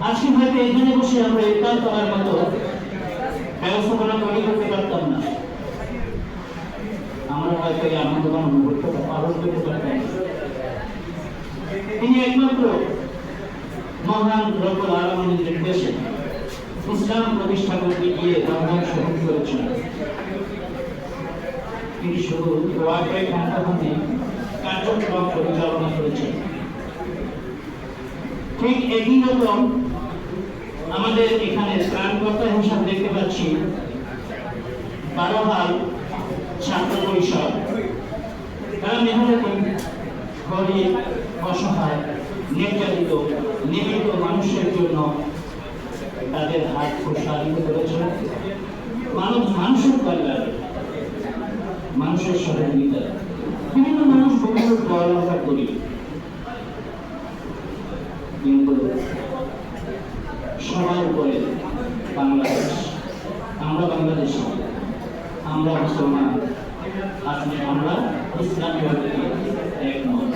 আজকে হয়তো এখানে বসে আমরা ইফতার করার মতো ব্যবস্থাপনা তৈরি করতে পারতাম না, আমরা হয়তো এই আনন্দবান মুহূর্তটা পালন করতে পারতাম। তিনি একমাত্র মহান রব্বুল আলামিনের নির্দেশে ইসলাম প্রতিষ্ঠা করতে গিয়ে রমজান শহীদ করেছেন। তিনি শুধু দোয়াকে ক্ষমতাবন্ধী কার্যক্রম পরিচালনা করেছেন। ঠিক একই রকম আমাদের এখানে ত্রাণকর্তা হিসাবে দেখতে পাচ্ছি বারোহাল ছাত্র পরিষদ। তারা মেহনত গরিব, অসহায়, নির্যাতিত, নিপীড়িত মানুষের জন্য তাদের হাত প্রসারিত করেছেন। মানুষের কল্যাণে, মানুষের সহযোগিতা, বিভিন্ন মানুষ বিভিন্ন পড়ালেখা করি, কিন্তু সবার উপরে বাংলাদেশ, আমরা বাংলাদেশি, আমরা মুসলমান, আমরা ইসলামী একমত।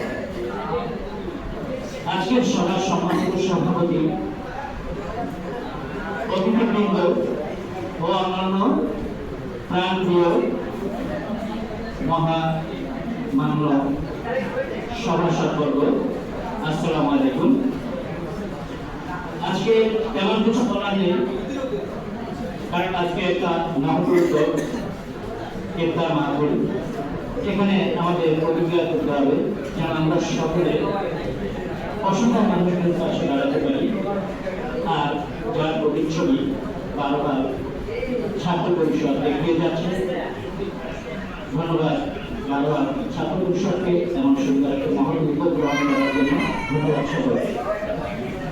আজকের সভার সম্মানিত সভাপতি, অতিথিবৃন্দ ও অন্যান্য প্রাণপ্রিয় মহামান্য সভাসদবর্গ, আসসালামু আলাইকুম। আজকে তেমন কিছু বলার নেই, কারণ আজকে একটা মহাপুরুষ ইফতার মাহফিল, এখানে আমাদের প্রতিক্রিয়া করতে হবে যেন আমরা সকলে অসংখ্য মানুষের পাশে দাঁড়াতে পারি। আর যার প্রতিচ্ছবি বারবার ছাত্র পরিষদ এগিয়ে যাচ্ছে, ধন্যবাদ বারবার ছাত্র পরিষদকে এমন সুন্দর একটা মহৎ উদ্যোগ গ্রহণ করার জন্য। ধন্যবাদ সকলকে।